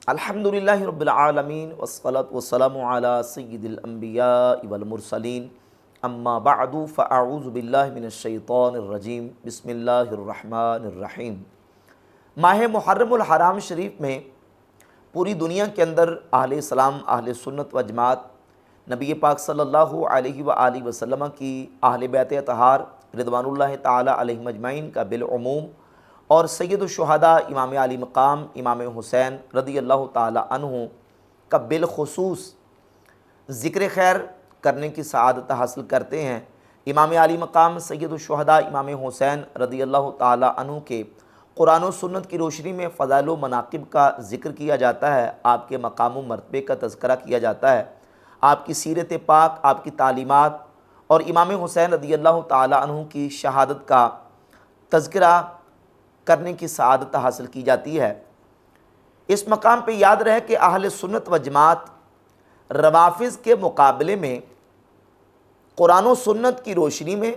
الحمدللہ رب العالمین والصلاة والسلام علی سید الانبیاء والمرسلین اما بعد فاعوذ باللہ من الشیطان الرجیم بسم اللہ الرحمن الرحیم۔ ماہ محرم الحرام شریف میں پوری دنیا کے اندر اہل اسلام، اہل سنت و جماعت نبی پاک صلی اللہ علیہ وآلہ وسلم کی اہل بیت اطہار رضوان اللہ تعالی علیہم اجمعین کا بالعموم اور سید الشہداء امام علی مقام امام حسین رضی اللہ تعالی عنہ کا بالخصوص ذکر خیر کرنے کی سعادت حاصل کرتے ہیں۔ امام علی مقام سید الشہداء امام حسین رضی اللہ تعالی عنہ کے قرآن و سنت کی روشنی میں فضائل و مناقب کا ذکر کیا جاتا ہے، آپ کے مقام و مرتبے کا تذکرہ کیا جاتا ہے، آپ کی سیرت پاک، آپ کی تعلیمات اور امام حسین رضی اللہ تعالی عنہ کی شہادت کا تذکرہ کرنے کی سعادت حاصل کی جاتی ہے۔ اس مقام پہ یاد رہے کہ اہل سنت و جماعت روافض کے مقابلے میں قرآن و سنت کی روشنی میں،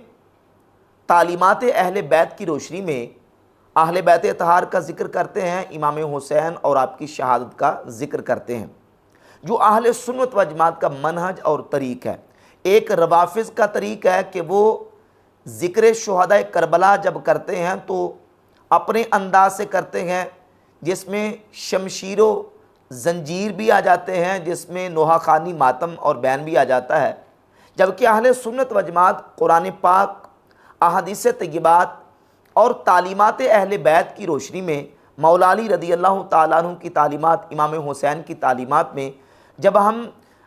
تعلیمات اہل بیت کی روشنی میں اہل بیت اطہار کا ذکر کرتے ہیں، امام حسین اور آپ کی شہادت کا ذکر کرتے ہیں۔ جو اہل سنت و جماعت کا منہج اور طریق ہے، ایک روافض کا طریق ہے کہ وہ ذکر شہداء کربلا جب کرتے ہیں تو اپنے انداز سے کرتے ہیں، جس میں شمشیر و زنجیر بھی آ جاتے ہیں، جس میں نوحہ خوانی ماتم اور بین بھی آ جاتا ہے، جبکہ اہل سنت و جماعت قرآن پاک، احادیث طیبات اور تعلیمات اہل بیت کی روشنی میں، مولا علی رضی اللہ تعالیٰ عنہ کی تعلیمات، امام حسین کی تعلیمات میں جب ہم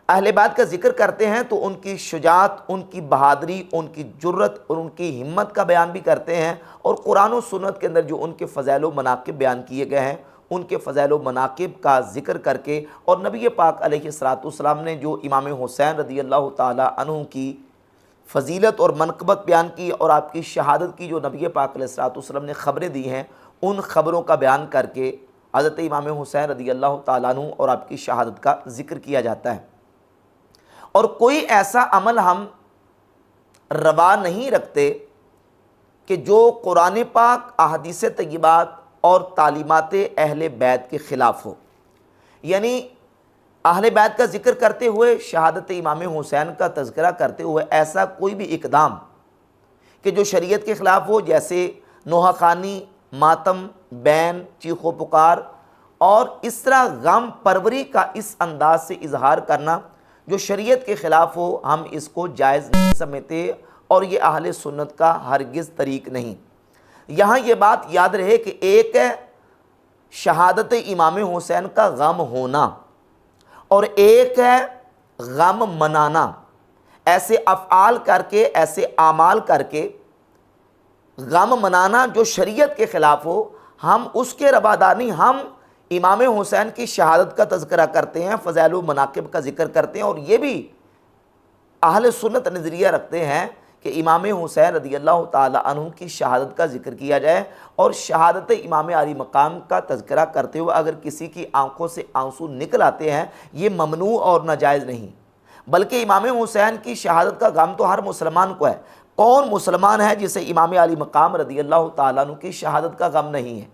اہل بیت کا ذکر کرتے ہیں تو ان کی شجاعت، ان کی بہادری، ان کی جرت اور ان کی ہمت کا بیان بھی کرتے ہیں، اور قرآن و سنت کے اندر جو ان کے فضائل و مناقب بیان کیے گئے ہیں ان کے فضائل و مناقب کا ذکر کر کے، اور نبی پاک علیہ الصلوۃ والسلام نے جو امام حسین رضی اللہ تعالیٰ عنہ کی فضیلت اور منقبت بیان کی اور آپ کی شہادت کی جو نبی پاک علیہ الصلوۃ والسلام نے خبریں دی ہیں، ان خبروں کا بیان کر کے حضرت امام حسین رضی اللہ تعالیٰ عنہ اور آپ کی شہادت کا ذکر کیا جاتا ہے۔ اور کوئی ایسا عمل ہم روا نہیں رکھتے کہ جو قرآن پاک، احادیث طیبات اور تعلیمات اہل بیت کے خلاف ہو، یعنی اہل بیت کا ذکر کرتے ہوئے، شہادت امام حسین کا تذکرہ کرتے ہوئے ایسا کوئی بھی اقدام کہ جو شریعت کے خلاف ہو، جیسے نوحہ خوانی، ماتم، بین، چیخ و پکار اور اس طرح غم پروری کا اس انداز سے اظہار کرنا جو شریعت کے خلاف ہو، ہم اس کو جائز نہیں سمجھتے، اور یہ اہل سنت کا ہرگز طریق نہیں۔ یہاں یہ بات یاد رہے کہ ایک ہے شہادت امام حسین کا غم ہونا اور ایک ہے غم منانا، ایسے افعال کر کے، ایسے اعمال کر کے غم منانا جو شریعت کے خلاف ہو، ہم اس کے روادار نہیں۔ ہم امام حسین کی شہادت کا تذکرہ کرتے ہیں، فضائل و مناقب کا ذکر کرتے ہیں، اور یہ بھی اہل سنت نظریہ رکھتے ہیں کہ امام حسین رضی اللہ تعالی عنہ کی شہادت کا ذکر کیا جائے، اور شہادت امام علی مقام کا تذکرہ کرتے ہوئے اگر کسی کی آنکھوں سے آنسو نکل آتے ہیں، یہ ممنوع اور ناجائز نہیں، بلکہ امام حسین کی شہادت کا غم تو ہر مسلمان کو ہے۔ کون مسلمان ہے جسے امام علی مقام رضی اللہ تعالیٰ عنہ کی شہادت کا غم نہیں ہے؟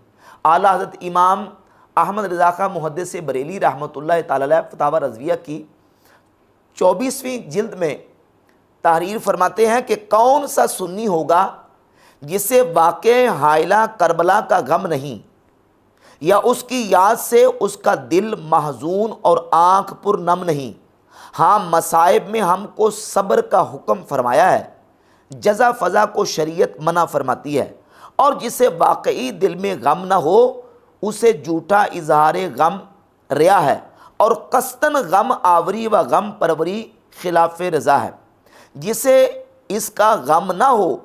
اعلیٰ حضرت امام احمد رضا خاں محدث بریلی رحمۃ اللہ تعالی علیہ فتاوی رضویہ کی 24ویں جلد میں تحریر فرماتے ہیں کہ کون سا سنی ہوگا جسے واقع حائلہ کربلا کا غم نہیں، یا اس کی یاد سے اس کا دل محزون اور آنکھ پر نم نہیں۔ ہاں، مصائب میں ہم کو صبر کا حکم فرمایا ہے، جزا فضا کو شریعت منع فرماتی ہے، اور جسے واقعی دل میں غم نہ ہو اسے جھوٹا اظہار غم ریا ہے، اور قصداً غم آوری و غم پروری خلاف رضا ہے۔ جسے اس کا غم نہ ہو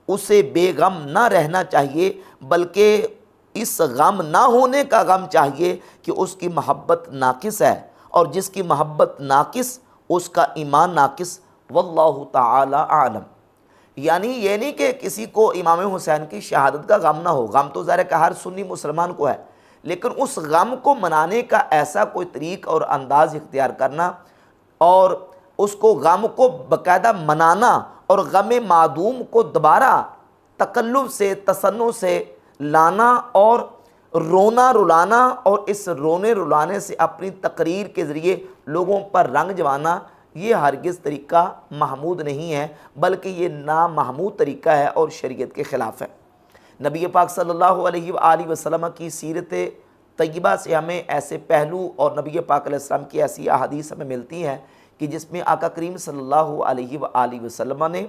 اسے بے غم نہ رہنا چاہیے، بلکہ اس غم نہ ہونے کا غم چاہیے کہ اس کی محبت ناقص ہے، اور جس کی محبت ناقص اس کا ایمان ناقص، واللہ تعالی اعلم۔ یعنی یہ نہیں کہ کسی کو امام حسین کی شہادت کا غم نہ ہو، غم تو ظاہر ہے کہ ہر سنی مسلمان کو ہے، لیکن اس غم کو منانے کا ایسا کوئی طریق اور انداز اختیار کرنا، اور اس کو غم کو باقاعدہ منانا، اور غم معدوم کو دوبارہ تکلف سے، تصنع سے لانا اور رونا رلانا اور اس رونے رلانے سے اپنی تقریر کے ذریعے لوگوں پر رنگ جمانا یہ ہرگز طریقہ محمود نہیں ہے، بلکہ یہ نامحمود طریقہ ہے اور شریعت کے خلاف ہے۔ نبی پاک صلی اللہ علیہ وآلہ وسلم کی سیرت طیبہ سے ہمیں ایسے پہلو اور نبی پاک علیہ السلام کی ایسی احادیث ہمیں ملتی ہیں کہ جس میں آقا کریم صلی اللہ علیہ وآلہ وسلم نے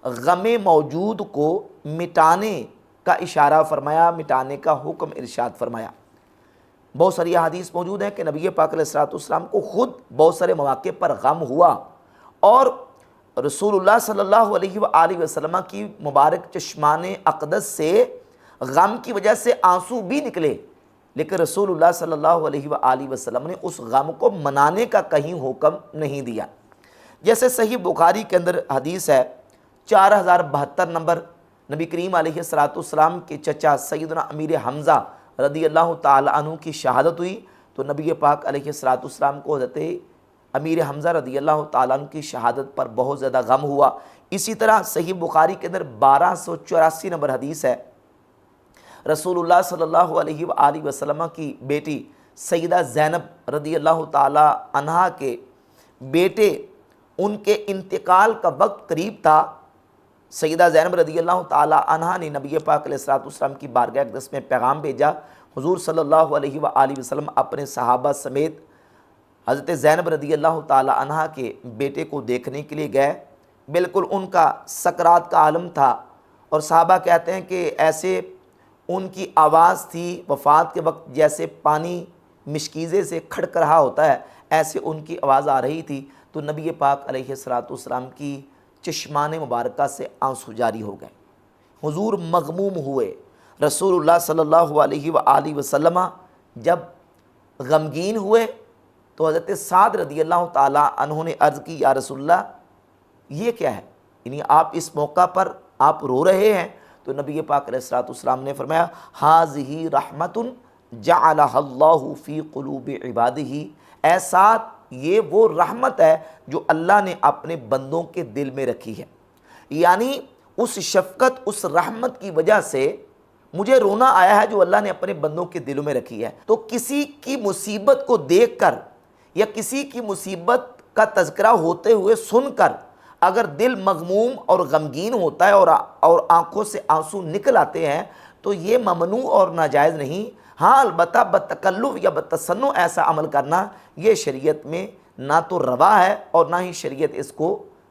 غم موجود کو مٹانے کا اشارہ فرمایا، مٹانے کا حکم ارشاد فرمایا۔ بہت ساری احادیث موجود ہیں کہ نبی پاک علیہ السلام کو خود بہت سارے مواقع پر غم ہوا اور رسول اللہ صلی اللہ علیہ وآلہ وسلم کی مبارک چشمان اقدس سے غم کی وجہ سے آنسو بھی نکلے، لیکن رسول اللہ صلی اللہ علیہ وآلہ وسلم نے اس غم کو منانے کا کہیں حکم نہیں دیا۔ جیسے صحیح بخاری کے اندر حدیث ہے 4072 نمبر، نبی کریم علیہ السلام کے چچا سیدنا امیر حمزہ رضی اللہ تعالی عنہ کی شہادت ہوئی، تو نبی پاک علیہ السلام کو حضرت امیر حمزہ رضی اللہ تعالیٰ عنہ کی شہادت پر بہت زیادہ غم ہوا۔ اسی طرح صحیح بخاری کے اندر 1284 نمبر حدیث ہے، رسول اللہ صلی اللہ علیہ وآلہ وسلم کی بیٹی سیدہ زینب رضی اللہ تعالیٰ عنہا کے بیٹے، ان کے انتقال کا وقت قریب تھا۔ سیدہ زینب رضی اللہ تعالیٰ عنہا نے نبی پاک علیہ السلام کی بارگاہ اقدس میں پیغام بھیجا، حضور صلی اللہ علیہ وآلہ وسلم اپنے صحابہ سمیت حضرت زینب رضی اللہ تعالیٰ عنہا کے بیٹے کو دیکھنے کے لیے گئے۔ بالکل ان کا سکرات کا عالم تھا، اور صحابہ کہتے ہیں کہ ایسے ان کی آواز تھی وفات کے وقت جیسے پانی مشکیزے سے کھڑک رہا ہوتا ہے، ایسے ان کی آواز آ رہی تھی۔ تو نبی پاک علیہ السلام کی چشمان مبارکہ سے آنسو جاری ہو گئے، حضور مغموم ہوئے۔ رسول اللہ صلی اللہ علیہ وآلہ وسلم جب غمگین ہوئے تو حضرت سعد رضی اللہ تعالیٰ عنہ نے عرض کی، یا رسول اللہ یہ کیا ہے، یعنی آپ اس موقع پر آپ رو رہے ہیں؟ تو نبی پاک علیہ السلام نے فرمایا، ھذہ رحمت جعلھا اللہ فی قلوب عبادہ، اے سعد یہ وہ رحمت ہے جو اللہ نے اپنے بندوں کے دل میں رکھی ہے، یعنی اس شفقت اس رحمت کی وجہ سے مجھے رونا آیا ہے جو اللہ نے اپنے بندوں کے دلوں میں رکھی ہے۔ تو کسی کی مصیبت کو دیکھ کر یا کسی کی مصیبت کا تذکرہ ہوتے ہوئے سن کر اگر دل مغموم اور غمگین ہوتا ہے اور آنکھوں سے آنسو نکل آتے ہیں تو یہ ممنوع اور ناجائز نہیں۔ ہاں البتہ بتکلف یا بتصنع ایسا عمل کرنا یہ شریعت میں نہ تو روا ہے اور نہ ہی شریعت اس کو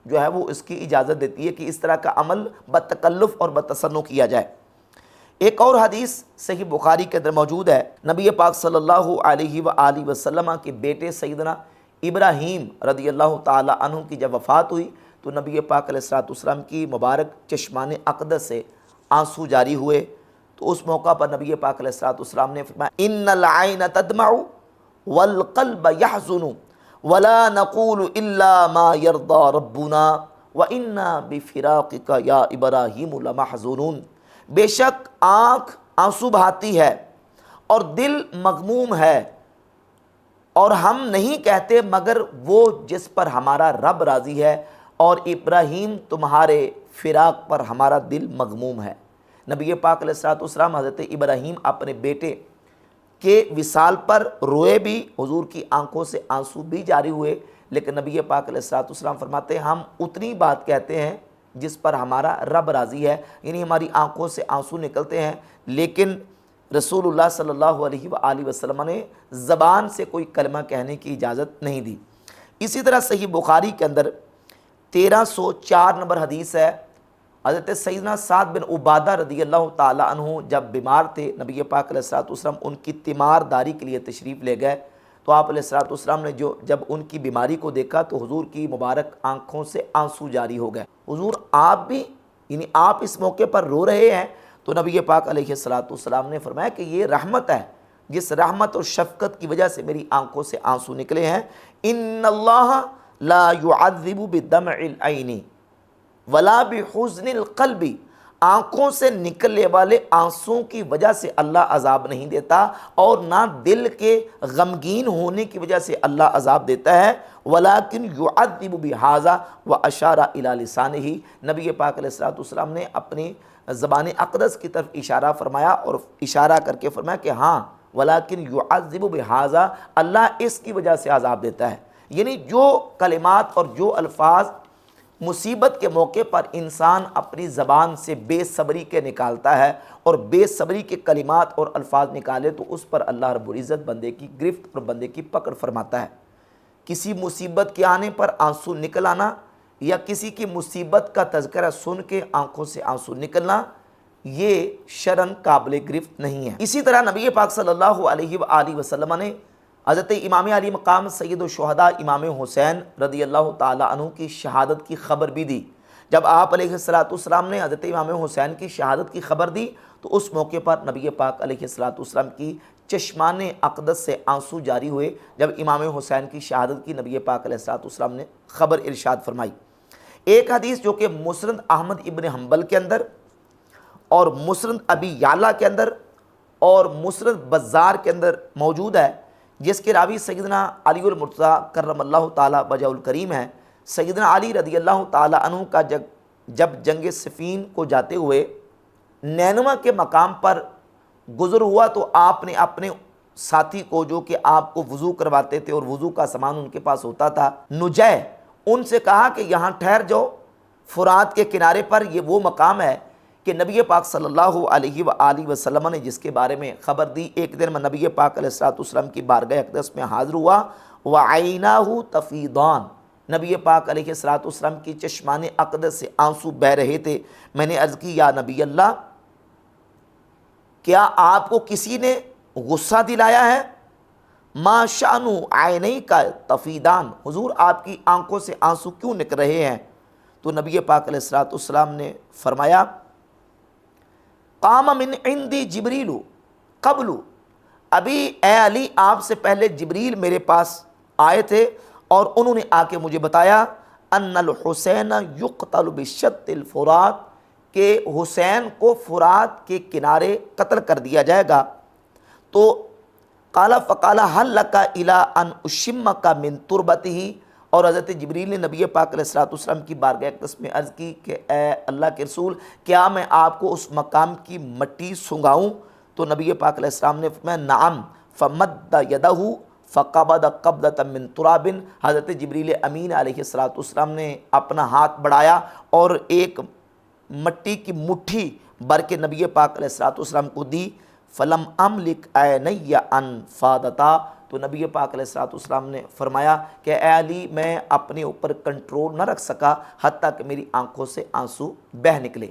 جو ہے وہ اس کی اجازت دیتی ہے کہ اس طرح کا عمل بتکلف اور بتصنع کیا جائے۔ ایک اور حدیث صحیح بخاری کے اندر موجود ہے، نبی پاک صلی اللہ علیہ وآلہ وسلم کے بیٹے سیدنا ابراہیم رضی اللہ تعالی عنہ کی جب وفات ہوئی تو نبی پاک علیہ السلام کی مبارک چشمان اقدس سے آنسو جاری ہوئے۔ تو اس موقع پر نبی پاک علیہ السلام نے فرمایا، ان العین تدمع والقلب يحزن ولا نقول الا ما يرضى ربنا وانا بفراقك یا ابراہیم لمحزونون، بے شک آنکھ آنسو بہاتی ہے اور دل مغموم ہے، اور ہم نہیں کہتے مگر وہ جس پر ہمارا رب راضی ہے، اور ابراہیم تمہارے فراق پر ہمارا دل مغموم ہے۔ نبی پاک علیہ السلام حضرت ابراہیم اپنے بیٹے کے وصال پر روئے بھی، حضور کی آنکھوں سے آنسو بھی جاری ہوئے، لیکن نبی پاک علیہ السلام فرماتے ہیں ہم اتنی بات کہتے ہیں جس پر ہمارا رب راضی ہے، یعنی ہماری آنکھوں سے آنسو نکلتے ہیں، لیکن رسول اللہ صلی اللہ علیہ وآلہ وسلم نے زبان سے کوئی کلمہ کہنے کی اجازت نہیں دی۔ اسی طرح صحیح بخاری کے اندر 1304 نمبر حدیث ہے، حضرت سیدنا سعد بن عبادہ رضی اللہ تعالی عنہ جب بیمار تھے، نبی پاک علیہ السلام ان کی تیمار داری کے لیے تشریف لے گئے، تو آپ علیہ السلام نے جب ان کی بیماری کو دیکھا تو حضور کی مبارک آنکھوں سے آنسو جاری ہو گئے۔ حضور آپ بھی، یعنی آپ اس موقع پر رو رہے ہیں؟ تو نبی پاک علیہ السلام نے فرمایا کہ یہ رحمت ہے، جس رحمت اور شفقت کی وجہ سے میری آنکھوں سے آنسو نکلے ہیں۔ ان اللہ لا يعذب بدمع العین ولا بحزن القلب، آنکھوں سے نکلنے والے آنسوں کی وجہ سے اللہ عذاب نہیں دیتا، اور نہ دل کے غمگین ہونے کی وجہ سے اللہ عذاب دیتا ہے۔ وَلَٰكِنْ يُعَذِّبُ بِهَٰذَا وَأَشَارَ إِلَىٰ لِسَانِهِ، نبی پاک علیہ الصلوۃ والسلام نے اپنی زبان اقدس کی طرف اشارہ فرمایا اور اشارہ کر کے فرمایا کہ ہاں وَلَٰكِنْ يُعَذِّبُ بِهَٰذَا، اللہ اس کی وجہ سے عذاب دیتا ہے۔ یعنی جو کلمات اور جو الفاظ مصیبت کے موقع پر انسان اپنی زبان سے بے صبری کے نکالتا ہے اور بے صبری کے کلمات اور الفاظ نکالے، تو اس پر اللہ رب العزت بندے کی گرفت اور بندے کی پکڑ فرماتا ہے۔ کسی مصیبت کے آنے پر آنسو نکل آنا یا کسی کی مصیبت کا تذکرہ سن کے آنکھوں سے آنسو نکلنا، یہ شرعاً قابل گرفت نہیں ہے۔ اسی طرح نبی پاک صلی اللہ علیہ وآلہ وسلم نے حضرت امام علی مقام سید الشہداء امام حسین رضی اللہ تعالیٰ عنہ کی شہادت کی خبر بھی دی۔ جب آپ علیہ السلام نے حضرت امام حسین کی شہادت کی خبر دی تو اس موقع پر نبی پاک علیہ السلام کی چشمان اقدس سے آنسو جاری ہوئے جب امام حسین کی شہادت کی نبی پاک علیہ السلام نے خبر ارشاد فرمائی۔ ایک حدیث جو کہ مسند احمد ابن حنبل کے اندر اور مسند ابی یعلا کے اندر اور مسند بزار کے اندر موجود ہے، جس کے راوی سیدنا علی المرتضیٰ کرم اللہ تعالیٰ وجہ الکریم ہے۔ سیدنا علی رضی اللہ تعالیٰ عنہ کا جب جنگ صفین کو جاتے ہوئے نینوا کے مقام پر گزر ہوا تو آپ نے اپنے ساتھی کو، جو کہ آپ کو وضو کرواتے تھے اور وضو کا سامان ان کے پاس ہوتا تھا، نجے، ان سے کہا کہ یہاں ٹھہر جاؤ، فرات کے کنارے پر یہ وہ مقام ہے کہ نبی پاک صلی اللہ علیہ وآلہ وسلم نے جس کے بارے میں خبر دی۔ ایک دن میں نبی پاک علیہ السلام کی بارگاہ اقدس میں حاضر ہوا، وَعَيْنَاهُ تَفِيضَانِ، نبی پاک علیہ السلام کی چشمان اقدس سے آنسو بہہ رہے تھے۔ میں نے عرض کی، یا نبی اللہ، کیا آپ کو کسی نے غصہ دلایا ہے؟ ما شأن عینیک تفیضان، حضور آپ کی آنکھوں سے آنسو کیوں نکل رہے ہیں؟ تو نبی پاک علیہ السلام نے فرمایا، قام من عندی جبریل قبل، ابھی اے علی آپ سے پہلے جبریل میرے پاس آئے تھے اور انہوں نے آ کے مجھے بتایا ان الحسین یقتل بشط الفرات، کہ حسین کو فرات کے کنارے قتل کر دیا جائے گا۔ تو قال فقال هل لك الى ان اشمك من تربته، اور حضرت جبریل نے نبی پاک علیہ السلام کی بارگاہ اقدس میں عرض کی کہ اے اللہ کے رسول، کیا میں آپ کو اس مقام کی مٹی سنگاؤں؟ تو نبی پاک علیہ السلام نے فرمایا نعم، فمد یدہ فقبض قبضۃ من تراب، حضرت جبریل امین علیہ السلام نے اپنا ہاتھ بڑھایا اور ایک مٹی کی مٹھی بھر کے نبی پاک علیہ السلام کو دی۔ فلم املک عینی ان فادتا، تو نبی پاک علیہ السلام نے فرمایا کہ اے علی، میں اپنے اوپر کنٹرول نہ رکھ سکا حتیٰ کہ میری آنکھوں سے آنسو بہہ نکلے۔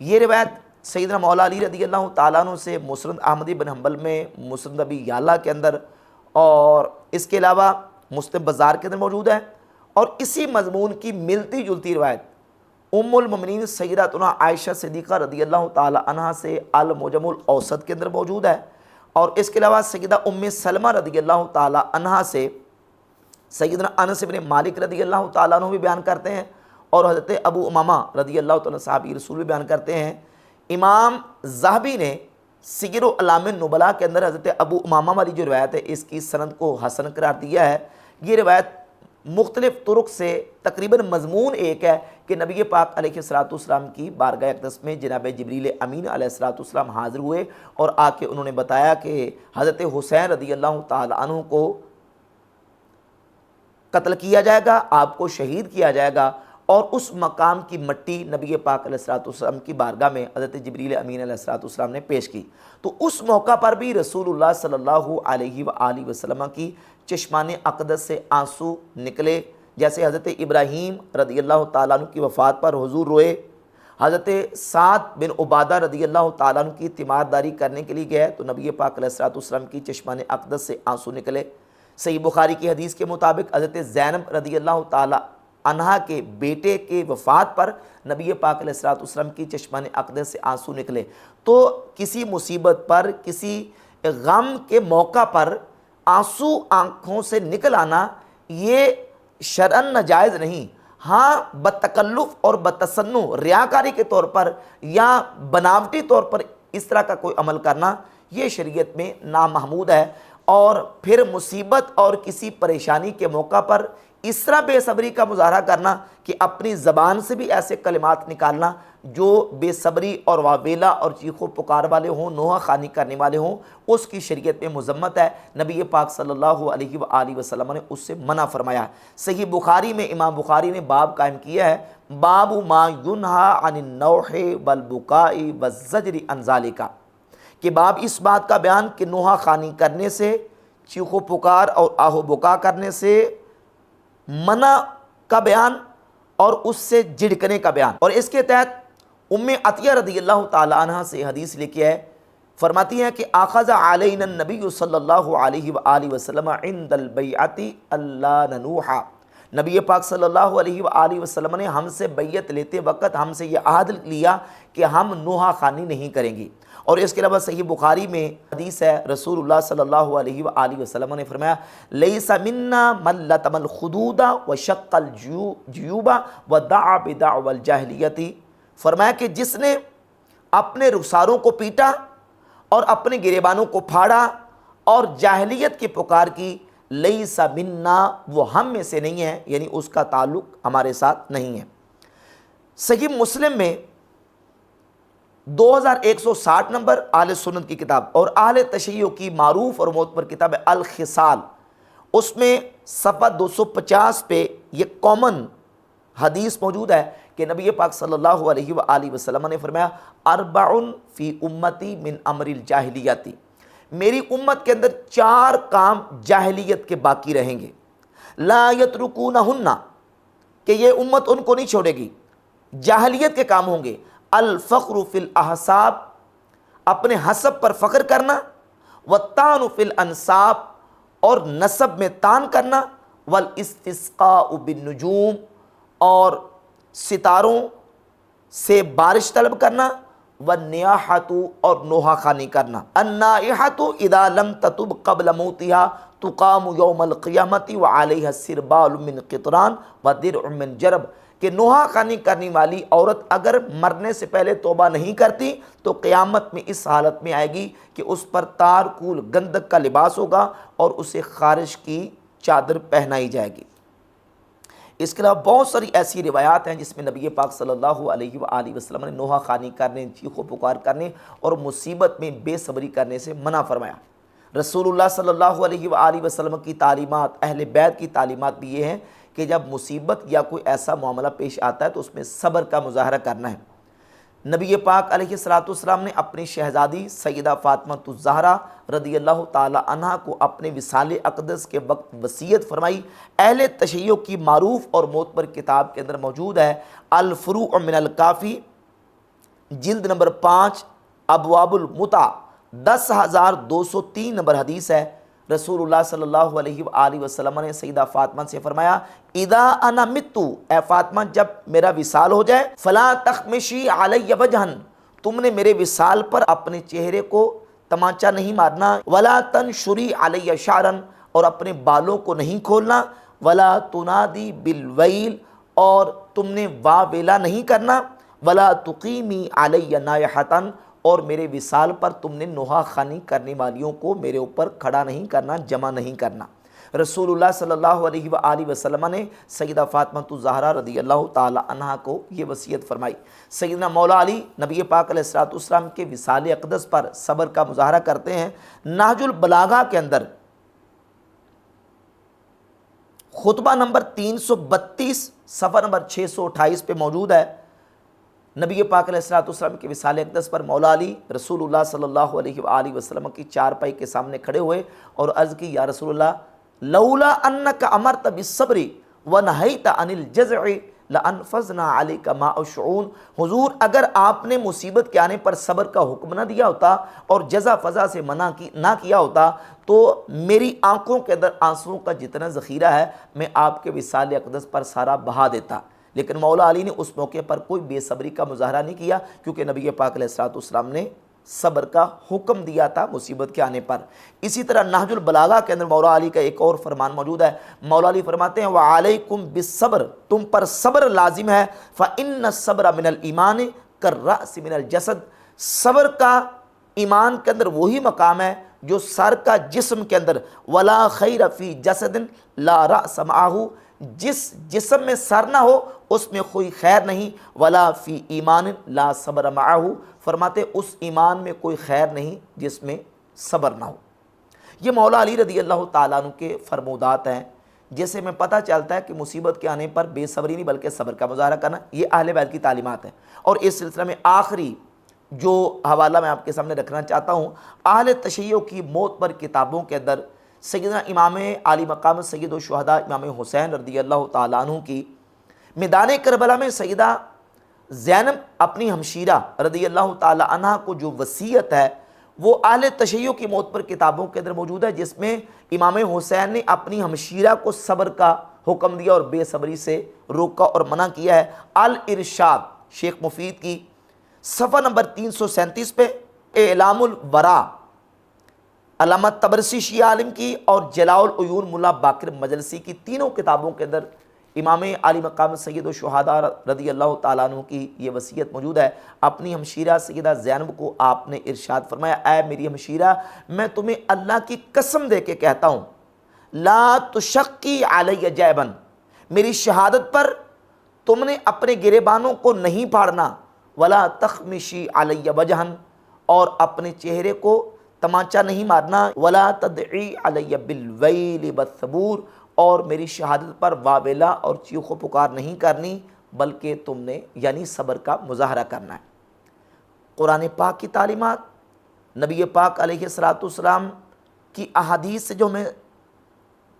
یہ روایت سیدنا مولا علی رضی اللہ تعالیٰ عنہ سے مسند احمد بن حنبل میں، مسند ابی یعلا کے اندر اور اس کے علاوہ مسند بزار کے اندر موجود ہے، اور اسی مضمون کی ملتی جلتی روایت ام المؤمنین سیداتنا عائشہ صدیقہ رضی اللہ تعالیٰ عنہ سے المعجم الاوسط کے اندر موجود ہے، اور اس کے علاوہ سیدہ ام سلمہ رضی اللہ تعالیٰ عنہ سے سیدنا انس بن مالک رضی اللہ تعالیٰ عنہ بھی بیان کرتے ہیں، اور حضرت ابو امامہ رضی اللہ تعالیٰ صحابی رسول بھی بیان کرتے ہیں۔ امام ذہبی نے سیر اعلام النبلاء کے اندر حضرت ابو امامہ والی جو روایت ہے اس کی سند کو حسن قرار دیا ہے۔ یہ روایت مختلف طرق سے تقریباً مضمون ایک ہے کہ نبی پاک علیہ السلام کی بارگاہ اقدس میں جناب جبریل امین علیہ السلام حاضر ہوئے اور آ کے انہوں نے بتایا کہ حضرت حسین رضی اللہ تعالی عنہ کو قتل کیا جائے گا، آپ کو شہید کیا جائے گا، اور اس مقام کی مٹی نبی پاک علیہ السلام کی بارگاہ میں حضرت جبریل امین علیہ السلام نے پیش کی۔ تو اس موقع پر بھی رسول اللہ صلی اللہ علیہ وآلہ وسلم کی چشمان اقدس سے آنسو نکلے، جیسے حضرت ابراہیم رضی اللہ تعالیٰ عنہ کی وفات پر حضور روئے، حضرت سعد بن عبادہ رضی اللہ تعالیٰ عنہ کی تیمارداری کرنے کے لیے گئے تو نبی پاک علیہ السلام کی چشمان اقدس سے آنسو نکلے۔ صحیح بخاری کی حدیث کے مطابق حضرت زینب رضی اللہ تعالیٰ عنہا کے بیٹے کے وفات پر نبی پاک علیہ السلام کی چشمان اقدس سے آنسو نکلے۔ تو کسی مصیبت پر، کسی غم کے موقع پر آنسو آنکھوں سے نکل آنا یہ شرعاً ناجائز نہیں، ہاں بتکلف اور بتصنع ریاکاری کے طور پر یا بناوٹی طور پر اس طرح کا کوئی عمل کرنا یہ شریعت میں نامحمود ہے۔ اور پھر مصیبت اور کسی پریشانی کے موقع پر اس طرح بے صبری کا مظاہرہ کرنا کہ اپنی زبان سے بھی ایسے کلمات نکالنا جو بے صبری اور واویلا اور چیخ و پکار والے ہوں، نوحہ خوانی کرنے والے ہوں، اس کی شریعت میں مذمت ہے۔ نبی پاک صلی اللہ علیہ وآلہ وسلم نے اس سے منع فرمایا۔ صحیح بخاری میں امام بخاری نے باب قائم کیا ہے، باب ما ینہا عن النوح والبکاء والزجر عن ذالک، کہ باب اس بات کا بیان کہ نوحہ خوانی کرنے سے، چیخ و پکار اور آہ و بکا کرنے سے منع کا بیان اور اس سے جھڑکنے کا بیان۔ اور اس کے تحت ام عطیہ رضی اللہ تعالی عنہ سے حدیث لکھی ہے، فرماتی ہیں کہ اخذ علینا النبی صلی اللہ علیہ وآلہ وسلم عند البیعۃ اللہ ننوح، نبی پاک صلی اللہ علیہ وآلہ وسلم نے ہم سے بیعت لیتے وقت ہم سے یہ عہد لیا کہ ہم نوحہ خوانی نہیں کریں گے۔ اور اس کے علاوہ صحیح بخاری میں حدیث ہے، رسول اللہ صلی اللہ علیہ وآلہ وسلم نے فرمایا لیس منا من لطم الخدود وشق الجیوب ودعا بدعوى الجاہلیت، فرمایا کہ جس نے اپنے رخساروں کو پیٹا اور اپنے گریبانوں کو پھاڑا اور جاہلیت کی پکار کی، لیس منا، وہ ہم میں سے نہیں ہے، یعنی اس کا تعلق ہمارے ساتھ نہیں ہے۔ صحیح مسلم میں 2160 نمبر اہل سنت کی کتاب اور اہل تشیع کی معروف اور معتبر کتاب الخصال، اس میں صفحہ 250 پہ یہ کامن حدیث موجود ہے کہ نبی پاک صلی اللہ علیہ وآلہ وسلم نے فرمایا اربع فی امتی من امر الجاہلیت، میری امت کے اندر 4 کام جاہلیت کے باقی رہیں گے، لا یترکونہن، کہ یہ امت ان کو نہیں چھوڑے گی، جاہلیت کے کام ہوں گے، الفخر فی الاحساب، اپنے حسب پر فخر کرنا، والطعن فی الانساب، اور نسب میں طعن کرنا، والاستسقاء بالنجوم، اور ستاروں سے بارش طلب کرنا، والنیاحۃ، اور نوحہ خوانی کرنا، النائحۃ اذا لم تتب قبل موتها تقام یوم القیامۃ وعلیہا السربال من قطران ودرع من جرب، کہ نوحہ خوانی کرنے والی عورت اگر مرنے سے پہلے توبہ نہیں کرتی تو قیامت میں اس حالت میں آئے گی کہ اس پر تار کول گندک کا لباس ہوگا اور اسے خارش کی چادر پہنائی جائے گی۔ اس کے علاوہ بہت ساری ایسی روایات ہیں جس میں نبی پاک صلی اللہ علیہ وآلہ وسلم نے نوحہ خوانی کرنے، چیخ و پکار کرنے اور مصیبت میں بے صبری کرنے سے منع فرمایا۔ رسول اللہ صلی اللہ علیہ وآلہ وسلم کی تعلیمات، اہل بیت کی تعلیمات بھی یہ ہیں کہ جب مصیبت یا کوئی ایسا معاملہ پیش آتا ہے تو اس میں صبر کا مظاہرہ کرنا ہے۔ نبی پاک علیہ السلام نے اپنی شہزادی سیدہ فاطمہ الزہرا رضی اللہ تعالی عنہ کو اپنے وصال اقدس کے وقت وصیت فرمائی۔ اہل تشیع کی معروف اور معتبر کتاب کے اندر موجود ہے، الفروع من الکافی، جلد نمبر 5، ابواب المتع، 10,203 نمبر حدیث ہے۔ رسول اللہ صلی اللہ علیہ وآلہ وسلم نے سیدہ فاطمہ سے فرمایا اذا انا متو، اے فاطمہ جب میرا وصال ہو جائے، فلا تخمشی علی وجہا، تم نے میرے وصال پر اپنے چہرے کو تمانچہ نہیں مارنا، ولا تنشری علی شعرا، اور اپنے بالوں کو نہیں کھولنا، ولا تنادی بالویل، اور تم نے واہ ویلا نہیں کرنا، ولا تقیمی علی نائحۃ، اور میرے وصال پر تم نے نوحہ خوانی کرنے والیوں کو میرے اوپر کھڑا نہیں کرنا، جمع نہیں کرنا۔ رسول اللہ صلی اللہ علیہ وآلہ وسلم نے سیدہ فاطمہ الزہرا رضی اللہ تعالی عنہ کو یہ وصیت فرمائی۔ سیدنا مولا علی نبی پاک علیہ السلام کے وصال اقدس پر صبر کا مظاہرہ کرتے ہیں۔ نہج البلاغہ کے اندر خطبہ نمبر 332 صفحہ نمبر 628 پہ موجود ہے، نبی پاک علیہ السلام کے وصال اقدس پر مولا علی رسول اللہ صلی اللہ علیہ وآلہ وسلم کی چارپائی کے سامنے کھڑے ہوئے اور عرض کی یا رسول اللہ لولا انک امرت بالصبر ونہیت عن الجزع لانفذنا علیک ماء الشعون، حضور اگر آپ نے مصیبت کے آنے پر صبر کا حکم نہ دیا ہوتا اور جزع فضا سے منع نہ کیا ہوتا تو میری آنکھوں کے اندر آنسوؤں کا جتنا ذخیرہ ہے میں آپ کے وصال اقدس پر سارا بہا دیتا، لیکن مولا علی نے اس موقع پر کوئی بے صبری کا مظاہرہ نہیں کیا کیونکہ نبی پاک علیہ السلام نے صبر کا حکم دیا تھا مصیبت کے آنے پر۔ اسی طرح نہج البلاغہ کے اندر مولا علی کا ایک اور فرمان موجود ہے۔ مولا علی فرماتے ہیں وَعَلَيْكُمْ بِالصَّبْرِ، تم پر صبر لازم ہے، فَإِنَّ الصَّبْرَ مِنَ الْإِيمَانِ كَالرَّأْسِ مِنَ الْجَسَدِ، صبر کا ایمان کے اندر وہی مقام ہے جو سر کا جسم کے اندر، وَلَا خَيْرَ فِي جَسَدٍ لَا رَأْسَ مَعَهُ، جس جسم میں سر نہ ہو اس میں کوئی خیر نہیں، وَلَا فِي ایمان لا صبر معه، فرماتے اس ایمان میں کوئی خیر نہیں جس میں صبر نہ ہو۔ یہ مولا علی رضی اللہ تعالیٰ عنہ کے فرمودات ہیں، جیسے میں پتہ چلتا ہے کہ مصیبت کے آنے پر بے صبری نہیں بلکہ صبر کا مظاہرہ کرنا، یہ اہل بیت کی تعلیمات ہیں۔ اور اس سلسلہ میں آخری جو حوالہ میں آپ کے سامنے رکھنا چاہتا ہوں، اہل تشیع کی موت پر کتابوں کے اندر سیدنا امام عالی مقام سید الشہداء امام حسین رضی اللہ تعالیٰ عنہ کی میدان کربلا میں سیدہ زینب اپنی ہمشیرہ رضی اللہ تعالیٰ عنہ کو جو وصیت ہے وہ اہل تشیع کی موت پر کتابوں کے اندر موجود ہے، جس میں امام حسین نے اپنی ہمشیرہ کو صبر کا حکم دیا اور بے صبری سے روکا اور منع کیا ہے۔ الارشاد شیخ مفید کی صفحہ نمبر 337 پہ، اعلام الورا علامہ طبرسی شیعہ عالم کی، اور جلاء العیون ملا باقر مجلسی کی، تینوں کتابوں کے اندر امام عالی مقام سید الشہداء رضی اللہ تعالیٰ عنہ کی یہ وصیت موجود ہے۔ اپنی ہمشیرہ سیدہ زینب کو آپ نے ارشاد فرمایا، اے میری ہمشیرہ، میں تمہیں اللہ کی قسم دے کے کہتا ہوں، لا تشقی علی جیبا، میری شہادت پر تم نے اپنے گریبانوں کو نہیں پھاڑنا، ولا تخمشی علی وجہا، اور اپنے چہرے کو تمانچہ نہیں مارنا، ولا تدعی علی بالویل والثبور، اور میری شہادت پر واویلا اور چیخ و پکار نہیں کرنی بلکہ تم نے یعنی صبر کا مظاہرہ کرنا ہے۔ قرآن پاک کی تعلیمات، نبی پاک علیہ السلام کی احادیث سے جو ہمیں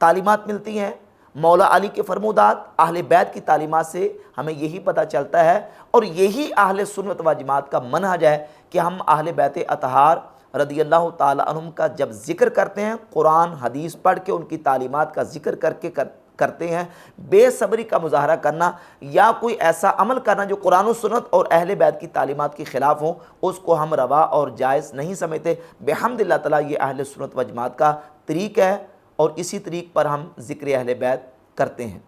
تعلیمات ملتی ہیں، مولا علی کے فرمودات، اہل بیت کی تعلیمات سے ہمیں یہی پتہ چلتا ہے، اور یہی اہل سنت و جماعت کا منہج ہے کہ ہم اہل بیت اطہار رضی اللہ تعالیٰ عنہم کا جب ذکر کرتے ہیں، قرآن حدیث پڑھ کے ان کی تعلیمات کا ذکر کرتے ہیں، بے صبری کا مظاہرہ کرنا یا کوئی ایسا عمل کرنا جو قرآن و سنت اور اہل بیت کی تعلیمات کے خلاف ہوں، اس کو ہم روا اور جائز نہیں سمجھتے۔ بحمد اللہ تعالیٰ یہ اہل سنت و جماعت کا طریق ہے، اور اسی طریق پر ہم ذکر اہل بیت کرتے ہیں۔